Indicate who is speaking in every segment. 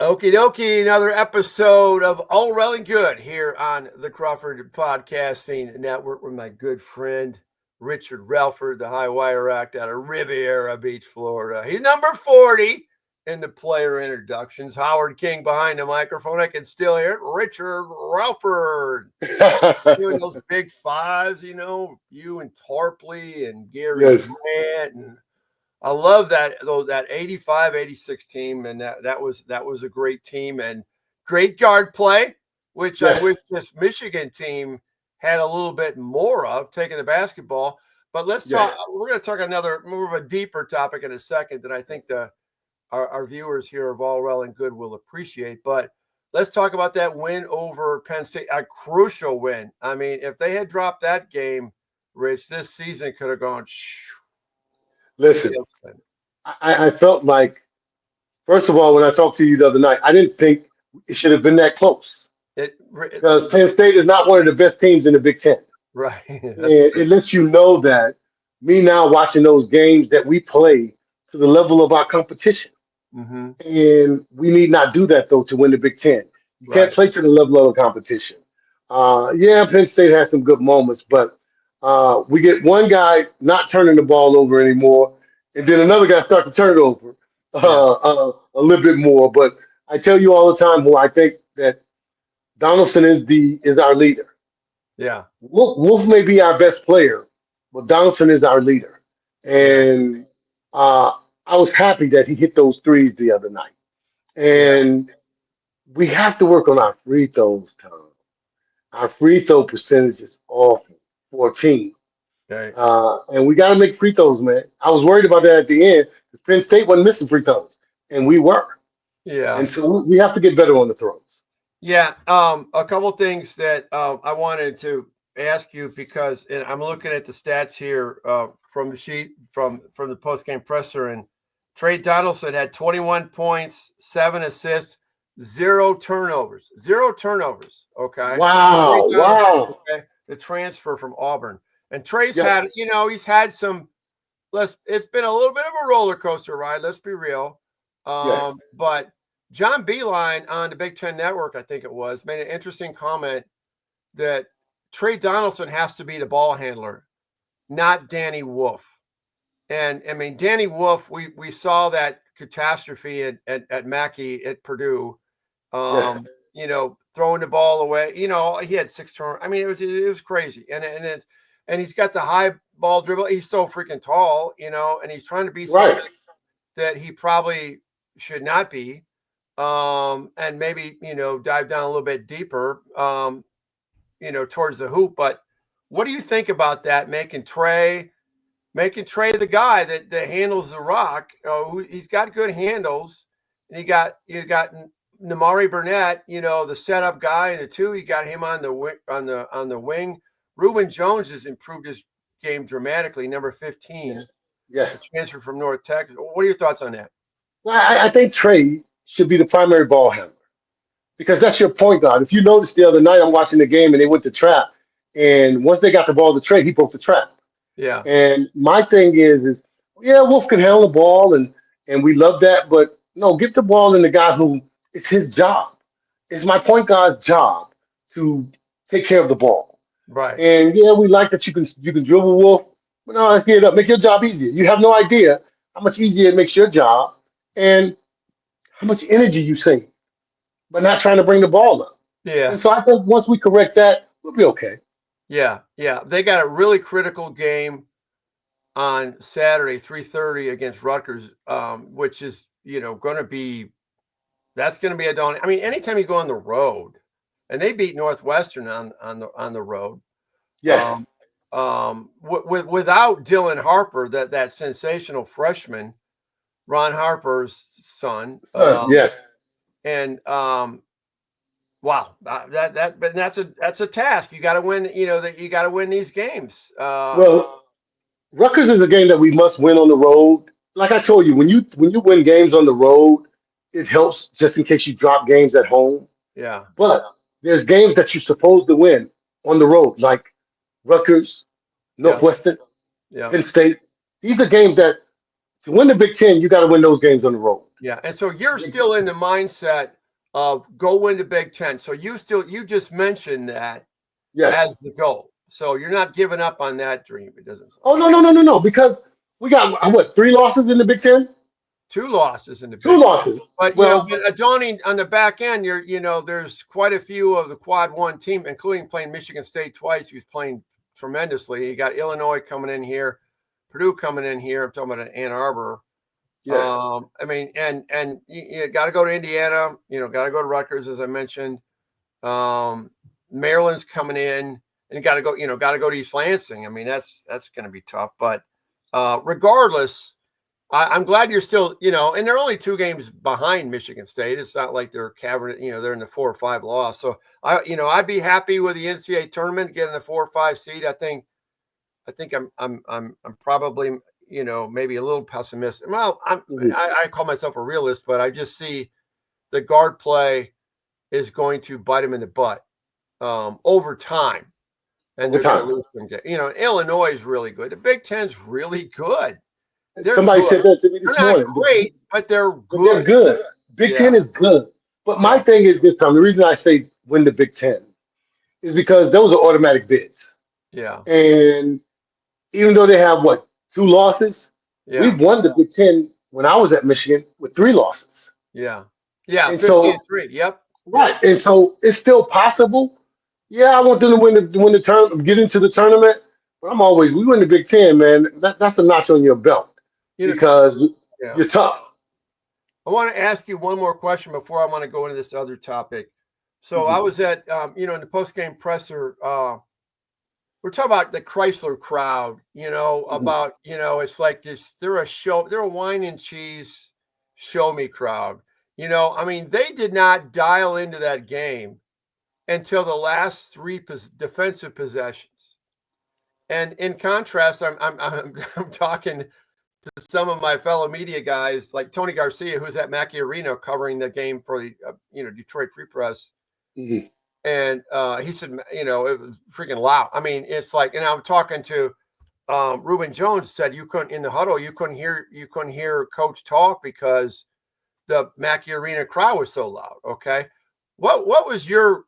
Speaker 1: Okie dokie, another episode of All Rell Good here on the Crawford Podcasting Network with my good friend Richard Rellford, the high wire act out of Riviera Beach, Florida. He's number 40 in the player introductions. Howard King behind the microphone. I can still hear it. Richard Rellford doing those big fives, you and Tarpley and Gary
Speaker 2: Yes.
Speaker 1: Grant and I love that 85, 86 team, and that was a great team and great guard play, which I
Speaker 2: Yes.
Speaker 1: wish this Michigan team had a little bit more of, taking the basketball. But let's
Speaker 2: Yes.
Speaker 1: talk. We're going to talk another more of a deeper topic in a second that I think our viewers here of All Rell Good will appreciate. But let's talk about that win over Penn State, a crucial win. I mean, if they had dropped that game, Rich, this season could have gone.
Speaker 2: Listen, I felt like, first of all, when I talked to you the other night, I didn't think it should have been that close because Penn State is not one of the best teams in the Big Ten.
Speaker 1: Right.
Speaker 2: And it lets you know that me now watching those games that we play to the level of our competition.
Speaker 1: Mm-hmm.
Speaker 2: And we need not do that, though, to win the Big Ten. You can't play to the level of the competition. Yeah, Penn State has some good moments, but we get one guy not turning the ball over anymore, and then another guy start to turn it over a little bit more. But I tell you all the time who I think that Donaldson is our leader.
Speaker 1: Yeah.
Speaker 2: Wolf may be our best player, but Donaldson is our leader. And I was happy that he hit those threes the other night. And we have to work on our free throws, Tom. Our free throw percentage is awful for a team.
Speaker 1: Okay.
Speaker 2: And we got to make free throws, man. I was worried about that at the end because Penn State wasn't missing free throws, and we were.
Speaker 1: Yeah.
Speaker 2: And so we have to get better on the throws.
Speaker 1: Yeah. A couple things that I wanted to ask you because and I'm looking at the stats here from the sheet from the post-game presser, and Trey Donaldson had 21 points, 7 assists, 0 turnovers. 0 turnovers. Okay.
Speaker 2: Wow.
Speaker 1: Okay. The transfer from Auburn. And Trey's had, he's had some it's been a little bit of a roller coaster ride, let's be real. But John Beeline on the Big Ten Network, I think it was, made an interesting comment that Trey Donaldson has to be the ball handler, not Danny Wolf. And I mean, Danny Wolf, we saw that catastrophe at Mackey at Purdue, throwing the ball away. He had 6 turnovers. I mean, it was crazy. And he's got the high ball dribble. He's so freaking tall, and he's trying to be something that he probably should not be. And maybe, dive down a little bit deeper, towards the hoop. But what do you think about that? Making Trey the guy that handles the rock. He's got good handles, and you got Namari Burnett, the setup guy, and the 2. You got him on the wing. Reuben Jones has improved his game dramatically. Number 15,
Speaker 2: Yes.
Speaker 1: Transfer from North Texas. What are your thoughts on that?
Speaker 2: Well, I think Trey should be the primary ball handler because that's your point guard. If you noticed the other night, I'm watching the game and they went to trap, and once they got the ball to Trey, he broke the trap.
Speaker 1: Yeah.
Speaker 2: And my thing is Wolf can handle the ball, and we love that, but no, get the ball in the guy who it's his job. It's my point guard's job to take care of the ball.
Speaker 1: Right.
Speaker 2: And we like that you can dribble Wolf, but no, let's get it up. Make your job easier. You have no idea how much easier it makes your job and how much energy you save by not trying to bring the ball up.
Speaker 1: Yeah.
Speaker 2: And so I think once we correct that, we'll be okay.
Speaker 1: Yeah. They got a really critical game on Saturday, 3:30 against Rutgers, which is, going to be a dawn. I mean, anytime you go on the road, and they beat Northwestern on the road.
Speaker 2: Yes.
Speaker 1: Without Dylan Harper, that sensational freshman, Ron Harper's son.
Speaker 2: Yes.
Speaker 1: And wow, that's a task. You got to win. You got to win these games.
Speaker 2: Well, Rutgers is a game that we must win on the road. Like I told you, when you win games on the road, it helps just in case you drop games at home.
Speaker 1: Yeah.
Speaker 2: But there's games that you're supposed to win on the road, like Rutgers, Northwestern, Penn State. These are games that To win the Big Ten, you got to win those games on the road.
Speaker 1: Yeah, and so you're still in the mindset of go win the Big Ten. So you just mentioned that as the goal. So you're not giving up on that dream. It doesn't sound.
Speaker 2: Oh no! Because we got what 3 losses in the Big Ten.
Speaker 1: 2 losses in the Big
Speaker 2: Ten. 2 losses.
Speaker 1: But but Johnny, on the back end, there's quite a few of the Quad 1 team, including playing Michigan State twice, who's playing tremendously. You got Illinois coming in here, Purdue coming in here. I'm talking about Ann Arbor.
Speaker 2: Yes.
Speaker 1: I mean, and you got to go to Indiana. Got to go to Rutgers, as I mentioned. Maryland's coming in, and got to go to East Lansing. I mean, that's going to be tough. But regardless, I'm glad you're still, and they're only 2 games behind Michigan State. It's not like they're cavern, they're in the 4 or 5 loss. So I'd be happy with the NCAA tournament getting a 4 or 5 seed. I think I'm probably, maybe a little pessimistic. Well, I call myself a realist, but I just see the guard play is going to bite them in the butt over time, and they're going to lose some games. Illinois is really good. The Big Ten's really good.
Speaker 2: Somebody said that to me this morning.
Speaker 1: Not great, but they're good.
Speaker 2: But they're good. Big Ten is good. But my thing is this time, the reason I say win the Big Ten is because those are automatic bids.
Speaker 1: Yeah.
Speaker 2: And even though they have 2 losses, we've won the Big Ten when I was at Michigan with 3 losses.
Speaker 1: Yeah. Yeah.
Speaker 2: And
Speaker 1: 15-3. Yep.
Speaker 2: Right. And so it's still possible. Yeah, I want them to win the tournament, get into the tournament. But we win the Big Ten, man. That's a notch on your belt. Because you're tough.
Speaker 1: I want to ask you one more question before I want to go into this other topic. So I was at, in the post-game presser, we're talking about the Chrysler crowd, about, it's like this, they're a wine and cheese show me crowd. I mean, they did not dial into that game until the last 3 defensive possessions. And in contrast, I'm talking to some of my fellow media guys like Tony Garcia, who's at Mackey Arena covering the game for the Detroit Free Press, and he said it was freaking loud. I mean, it's like, and I'm talking to Reuben Jones, said you couldn't in the huddle, you couldn't hear Coach talk because the Mackey Arena crowd was so loud. Okay, what was do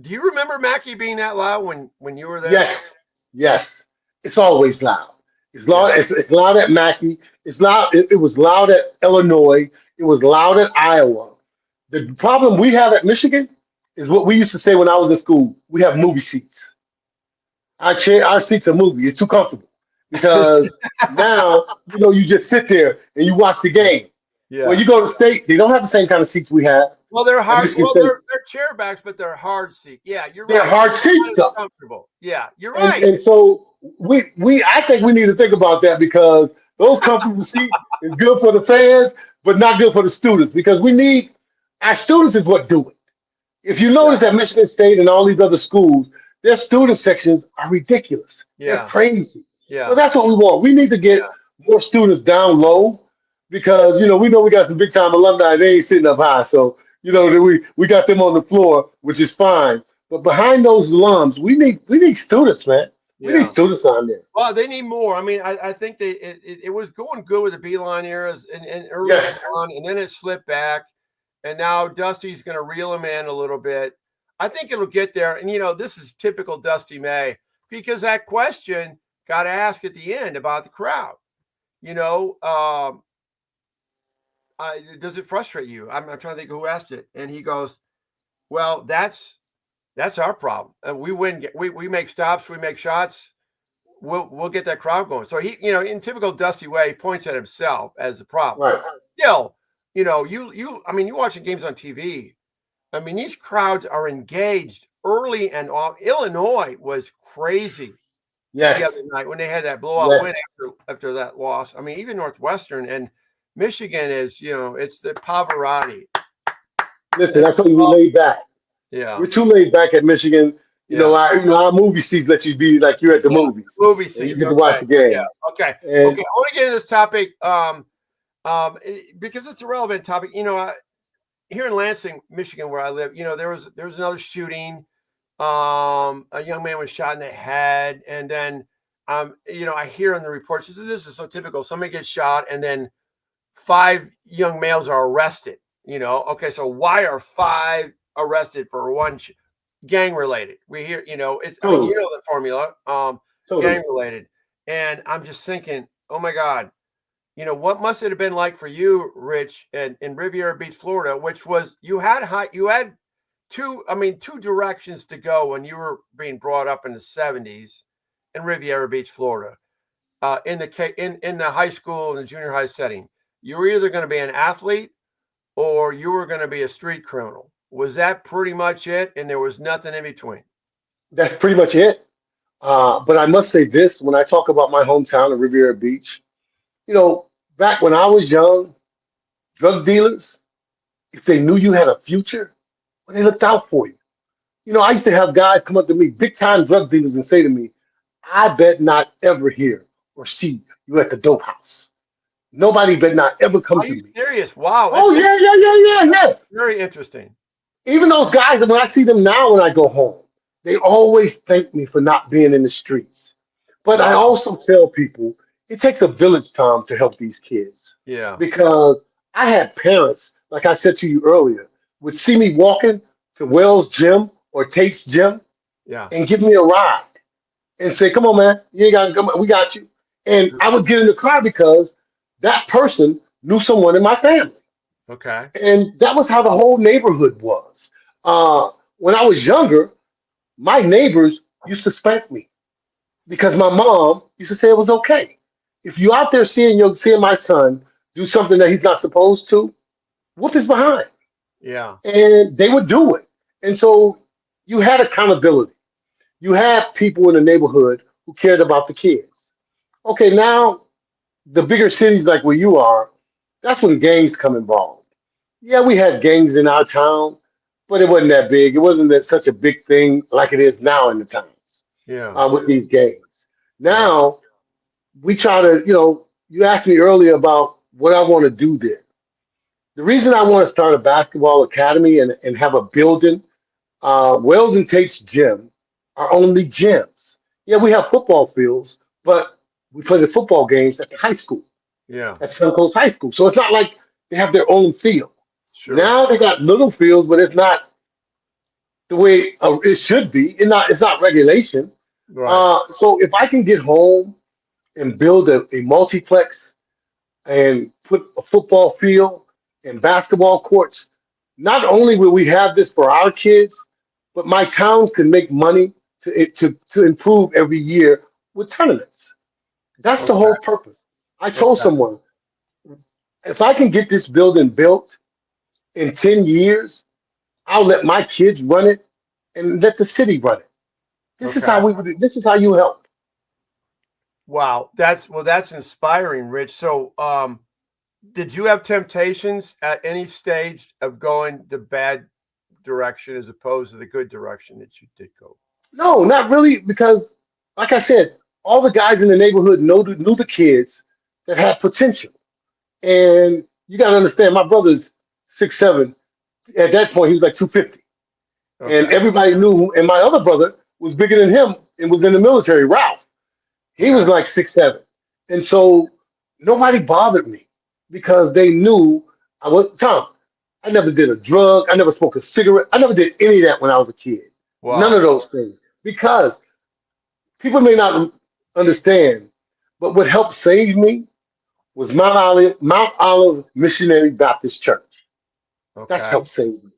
Speaker 1: you remember Mackey being that loud when you were there?
Speaker 2: Yes, it's always loud. It's loud. It's loud at Mackey. It's loud. It was loud at Illinois. It was loud at Iowa. The problem we have at Michigan is what we used to say when I was in school. We have movie seats. Our seats are movie. It's too comfortable because now you just sit there and you watch the game. Yeah. When you go to state, they don't have the same kind of seats we have.
Speaker 1: Well, they're hard. Well, they're chair backs, but they're hard seats. Yeah, you're right.
Speaker 2: They're hard seats, though.
Speaker 1: Comfortable. Yeah, you're right.
Speaker 2: And so I think we need to think about that because those comfortable seats is good for the fans, but not good for the students because our students is what do it. If you notice that Michigan State and all these other schools, their student sections are ridiculous. Yeah. They're crazy. Yeah. So that's what we want. We need to get more students down low because, we know we got some big time alumni. They ain't sitting up high. So, we got them on the floor, which is fine. But behind those alums, we need students, man. We need students on there.
Speaker 1: Well, they need more. I mean, I think it was going good with the Beeline eras and early on, and then it slipped back. And now Dusty's going to reel him in a little bit. I think it'll get there. And, this is typical Dusty May because that question got asked at the end about the crowd. Does it frustrate you? I'm trying to think who asked it. And he goes, well, that's our problem. We win. We make stops. We make shots. We'll get that crowd going. So he, in typical Dusty way, he points at himself as the problem.
Speaker 2: Right.
Speaker 1: Still, you're watching games on TV. I mean, these crowds are engaged early and often. Illinois was crazy.
Speaker 2: Yes.
Speaker 1: The other night when they had that blowout win after that loss. I mean, even Northwestern and Michigan is, it's the Pavarotti.
Speaker 2: Listen, that's why we laid back. Yeah, we're too laid back at Michigan. Our movie seats let you be like you're at the movies.
Speaker 1: Movie seats.
Speaker 2: You get to watch the game.
Speaker 1: Yeah. Okay. I want to get into this topic because it's a relevant topic. Here in Lansing, Michigan, where I live, there was another shooting. A young man was shot in the head, and then I hear in the reports, this is so typical. Somebody gets shot, and then 5 young males are arrested. Okay, so why are 5 arrested for one gang related? We hear, it's, I mean,
Speaker 2: Totally,
Speaker 1: the formula, gang
Speaker 2: totally.
Speaker 1: related. And I'm just thinking, oh my God, what must it have been like for you, Rich, in Riviera Beach, Florida, which was you had two directions to go when you were being brought up in the 70s in Riviera Beach, Florida, in the high school and the junior high setting. You were either going to be an athlete or you were going to be a street criminal. Was that pretty much it? And there was nothing in between.
Speaker 2: That's pretty much it. But I must say this: when I talk about my hometown of Riviera Beach, you know, back when I was young, drug dealers, if they knew you had a future, well, they looked out for you. I used to have guys come up to me, big time drug dealers, and say to me, I bet not ever hear or see you at the dope house. Nobody bet not ever come
Speaker 1: Are
Speaker 2: to
Speaker 1: you
Speaker 2: me.
Speaker 1: serious? Wow, that's
Speaker 2: Oh, yeah, yeah, yeah, yeah, yeah.
Speaker 1: very interesting.
Speaker 2: Even those guys, when I see them now when I go home, they always thank me for not being in the streets. But I
Speaker 1: Wow.
Speaker 2: also tell people it takes a village, Tom, to help these kids.
Speaker 1: Yeah.
Speaker 2: Because I had parents, like I said to you earlier, would see me walking to Wells Gym or Tate's Gym
Speaker 1: Yeah.
Speaker 2: and give me a ride and say, "Come on, man, you ain't got to come. We got you." And I would get in the car because that person knew someone in my family,
Speaker 1: Okay.
Speaker 2: and that was how the whole neighborhood was. When I was younger, my neighbors used to spank me because my mom used to say it was okay. If you out there seeing my son do something that he's not supposed to, whoop his behind,
Speaker 1: Yeah.
Speaker 2: and they would do it. And so you had accountability. You had people in the neighborhood who cared about the kids. Okay, now the bigger cities like where you are, that's when gangs come involved. Yeah, we had gangs in our town, but it wasn't that big. It wasn't that such a big thing like it is now in the towns
Speaker 1: Yeah.
Speaker 2: with these gangs.
Speaker 1: Right.
Speaker 2: Now we try to, you asked me earlier about what I want to do there. The reason I want to start a basketball academy and have a building, Wells and Tate's gym are only gyms. Yeah, we have football fields, but we play the football games at the high school,
Speaker 1: Yeah.
Speaker 2: at Suncoast High School. So it's not like they have their own field.
Speaker 1: Sure.
Speaker 2: Now they got little fields, but it's not the way it should be. It's not regulation.
Speaker 1: Right.
Speaker 2: So if I can get home and build a multiplex and put a football field and basketball courts, not only will we have this for our kids, but my town can make money to improve every year with tournaments. That's the
Speaker 1: Okay.
Speaker 2: whole purpose. I told
Speaker 1: Okay.
Speaker 2: someone, if I can get this building built in 10 years, I'll let my kids run it and let the city run it.
Speaker 1: Okay.
Speaker 2: This is how you help.
Speaker 1: Wow. That's inspiring, Rich. So, did you have temptations at any stage of going the bad direction as opposed to the good direction that you did go?
Speaker 2: No, not really, because like I said, all the guys in the neighborhood knew the kids that had potential. And you gotta understand, my brother's 6'7". At that point, he was like 250. And
Speaker 1: Okay.
Speaker 2: everybody knew, and my other brother was bigger than him and was in the military, Ralph. He
Speaker 1: Okay.
Speaker 2: was like 6'7". And so nobody bothered me because they knew I was Tom. I never did a drug. I never smoked a cigarette. I never did any of that when I was a kid. None
Speaker 1: Wow.
Speaker 2: of those things. Because people may not understand, but what helped save me was Mount Olive Missionary Baptist Church. That's
Speaker 1: Okay.
Speaker 2: helped save me.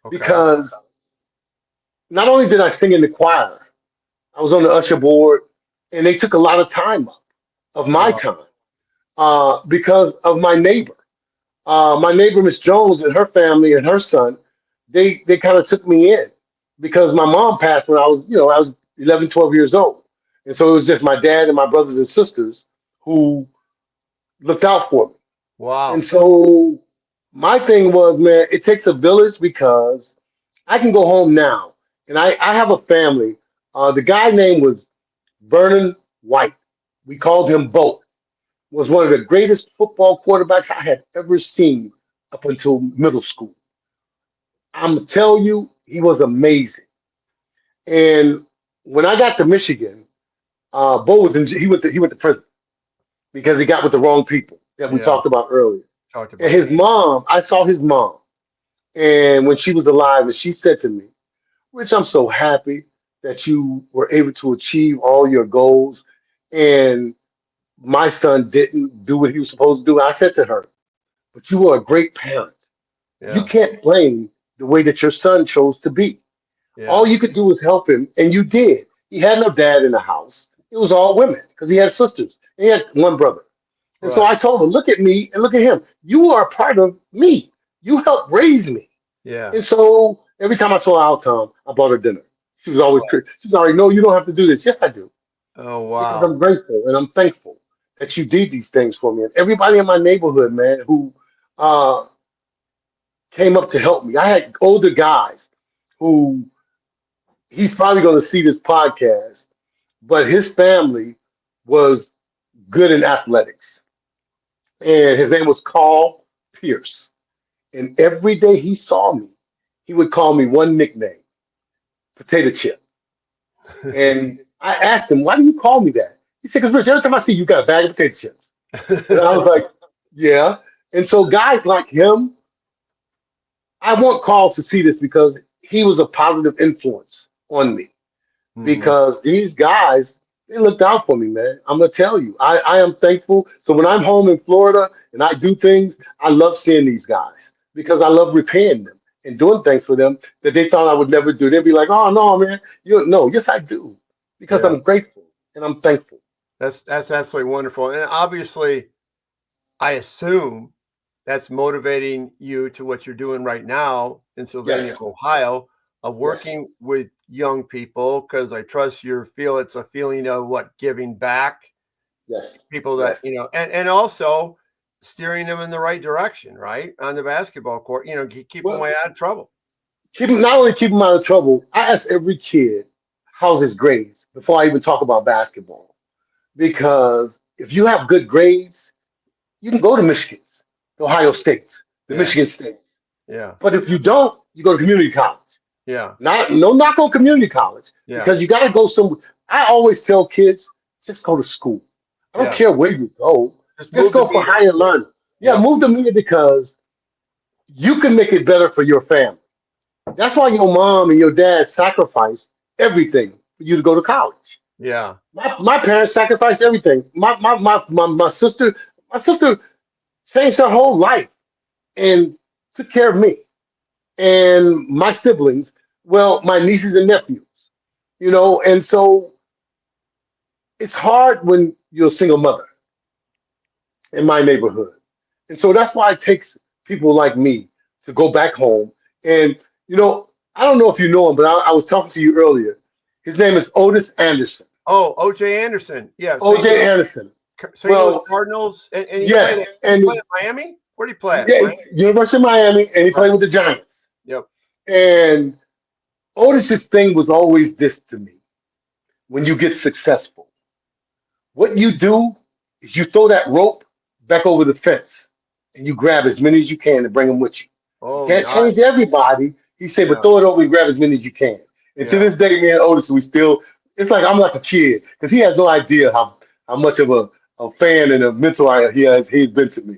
Speaker 1: Okay.
Speaker 2: Because not only did I sing in the choir, I was on the usher board, and they took a lot of time up of my
Speaker 1: Wow.
Speaker 2: time because of my neighbor. My neighbor, Miss Jones, and her family and her son, they kind of took me in because my mom passed when I was 11, 12 years old. And so it was just my dad and my brothers and sisters who looked out for me. And
Speaker 1: Wow.
Speaker 2: so my thing was, man, it takes a village because I can go home now. And I have a family. The guy name was Vernon White. We called him Bo. Was one of the greatest football quarterbacks I had ever seen up until middle school. I'm gonna tell you, he was amazing. And when I got to Michigan, Bo was he went to prison because he got with the wrong people that we
Speaker 1: Yeah.
Speaker 2: talked about earlier.
Speaker 1: talked
Speaker 2: And
Speaker 1: about
Speaker 2: his
Speaker 1: that.
Speaker 2: mom, I saw his mom, and when she was alive, and she said to me, Rich, I'm so happy that you were able to achieve all your goals, and my son didn't do what he was supposed to do. I said to her, but you were a great parent. You
Speaker 1: Yeah,
Speaker 2: can't blame the way that your son chose to be. All
Speaker 1: yeah,
Speaker 2: you could do was help him, and you did. He had no dad in the house. It was all women because he had sisters. He had one brother. And so
Speaker 1: right.
Speaker 2: I told him, look at me and look at him. You are a part of me. You helped raise me.
Speaker 1: Yeah,
Speaker 2: And so every time I saw her out town, I bought her dinner. She was always,
Speaker 1: right.
Speaker 2: she was already, no, you don't have to do this. Yes, I do.
Speaker 1: Oh
Speaker 2: Because
Speaker 1: wow.
Speaker 2: I'm grateful and I'm thankful that you did these things for me. And everybody in my neighborhood, man, who uh, came up to help me. I had older guys who he's probably going to see this podcast, but his family was good in athletics. And his name was Carl Pierce. And every day he saw me, he would call me one nickname, potato chip. And I asked him, why do you call me that? He said, because Rich, every time I see you, you got a bag of potato chips. And I was like, yeah. And so guys like him, I want Carl to see this because he was a positive influence on me.
Speaker 1: Mhm.
Speaker 2: Because these guys, they looked out for me, man. I'm gonna tell you, I am thankful. So when I'm home in Florida and I do things, I love seeing these guys because I love repaying them and doing things for them that they thought I would never do. They'd be like, "Oh no, man, you don't know." Yes, I do because
Speaker 1: Yeah,
Speaker 2: I'm grateful and I'm thankful.
Speaker 1: that's absolutely wonderful. And obviously, I assume that's motivating you to what you're doing right now in Sylvania,
Speaker 2: Yes,
Speaker 1: Ohio, of
Speaker 2: yes,
Speaker 1: working with young people, because I trust you feel it's a feeling of what giving back
Speaker 2: yes,
Speaker 1: people that
Speaker 2: yes.
Speaker 1: and also steering them in the right direction, right, on the basketball court. Keep them way
Speaker 2: Well,
Speaker 1: out of trouble.
Speaker 2: not only keep them out of trouble, I ask every kid how's his grades before I even talk about basketball because if you have good grades you can go to Michigan's, the Ohio States, the
Speaker 1: Yeah,
Speaker 2: Michigan States.
Speaker 1: yeah,
Speaker 2: But if you don't, you go to community college.
Speaker 1: yeah,
Speaker 2: Not no knock on community college
Speaker 1: yeah,
Speaker 2: because you got to go some. I always tell kids just go to school. I don't
Speaker 1: yeah.
Speaker 2: care where you go,
Speaker 1: Just
Speaker 2: just
Speaker 1: move the
Speaker 2: go for
Speaker 1: meter.
Speaker 2: higher learning. Yeah,
Speaker 1: Yep.
Speaker 2: move the meter because you can make it better for your family. That's why your mom and your dad sacrificed everything for you to go to college.
Speaker 1: Yeah,
Speaker 2: My parents sacrificed everything. My sister changed her whole life and took care of me and my siblings, well, my nieces and nephews, and so it's hard when you're a single mother in my neighborhood. And so that's why it takes people like me to go back home. And, I don't know if you know him, but I was talking to you earlier. His name is Otis Anderson.
Speaker 1: oh, OJ Anderson, yeah, st
Speaker 2: OJ
Speaker 1: louis
Speaker 2: Anderson.
Speaker 1: st louis
Speaker 2: Well,
Speaker 1: cardinals, and he
Speaker 2: yes,
Speaker 1: played
Speaker 2: and
Speaker 1: at Miami. Where did he play at?
Speaker 2: yeah,
Speaker 1: Miami.
Speaker 2: University of Miami, and he
Speaker 1: Right.
Speaker 2: played with the Giants.
Speaker 1: Yep.
Speaker 2: And Otis's thing was always this to me when you get successful. What you do is you throw that rope back over the fence and you grab as many as you can and bring them with you. You
Speaker 1: Oh,
Speaker 2: can't
Speaker 1: nice.
Speaker 2: change everybody. He said, but
Speaker 1: Yeah,
Speaker 2: throw it over and grab as many as you can. And to
Speaker 1: yeah,
Speaker 2: this day, man, Otis, it's like I'm like a kid because he has no idea how much of a fan and a mentor he's been to me.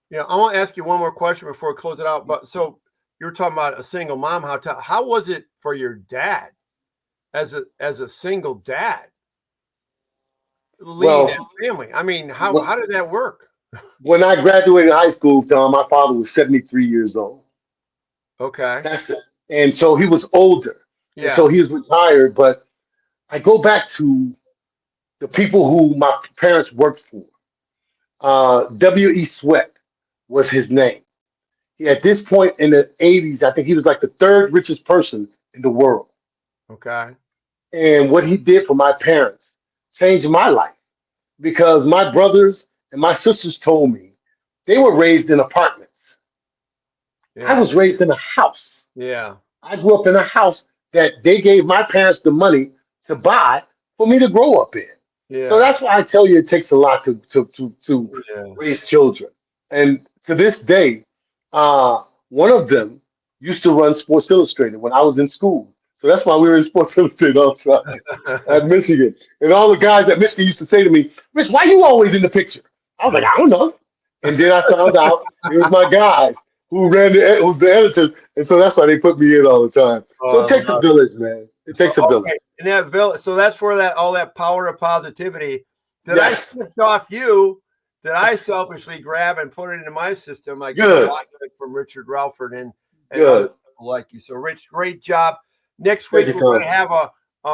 Speaker 1: yeah. I want to ask you one more question before we close it out. But so you were talking about a single mom. How was it for your dad as a single dad leading that
Speaker 2: Well,
Speaker 1: family? I mean,
Speaker 2: wh-
Speaker 1: how did that work?
Speaker 2: when I graduated high school, Tom, my father was 73 years old.
Speaker 1: Okay.
Speaker 2: That's it. And so he was older. And so
Speaker 1: Yeah.
Speaker 2: he was retired. But I go back to the people who my parents worked for. W.E. Sweat was his name. At this point in the 80s, I think he was like the third richest person in the world.
Speaker 1: Okay.
Speaker 2: And what he did for my parents changed my life because my brothers and my sisters told me they were raised in apartments. I
Speaker 1: Yeah.
Speaker 2: was raised in a house.
Speaker 1: Yeah.
Speaker 2: I grew up in a house that they gave my parents the money to buy for me to grow up in. So
Speaker 1: Yeah.
Speaker 2: that's why I tell you it takes a lot to
Speaker 1: Yeah.
Speaker 2: raise children. And to this day, one of them used to run Sports Illustrated when I was in school. So that's why we were in Sports Illustrated all the time at Michigan. And all the guys at Michigan used to say to me, Rich, why you always in the picture? I was like, I don't know. And then I found out it was my guys who was the editors, and so that's why they put me in all the time. So it takes a village, man. It
Speaker 1: So
Speaker 2: takes a village.
Speaker 1: okay, and that village. So that's where that all that power of positivity that I
Speaker 2: Yes.
Speaker 1: slipped off you, that I selfishly grab and put it into my system. I get
Speaker 2: Good.
Speaker 1: a lot of it from Richard Rellford and
Speaker 2: Good.
Speaker 1: other people like you. So Rich, great job. Next week
Speaker 2: Thank you,
Speaker 1: we're
Speaker 2: Tom.
Speaker 1: going to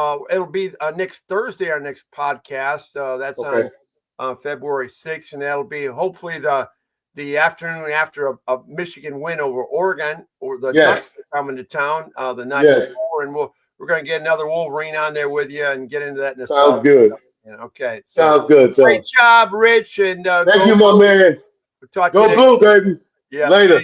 Speaker 1: have it'll be next Thursday, our next podcast. That's
Speaker 2: Okay.
Speaker 1: on February 6th, and that'll be hopefully the afternoon after a Michigan win over Oregon, or the Ducks are coming to town the night before, and we're going to get another Wolverine on there with you and get into that nostalgia.
Speaker 2: Sounds good.
Speaker 1: Okay. So
Speaker 2: Sounds good, Tom.
Speaker 1: great job, Rich, and
Speaker 2: thank you, my man.
Speaker 1: We'll talk
Speaker 2: Go
Speaker 1: to you
Speaker 2: Blue, baby.
Speaker 1: Yeah.
Speaker 2: Later.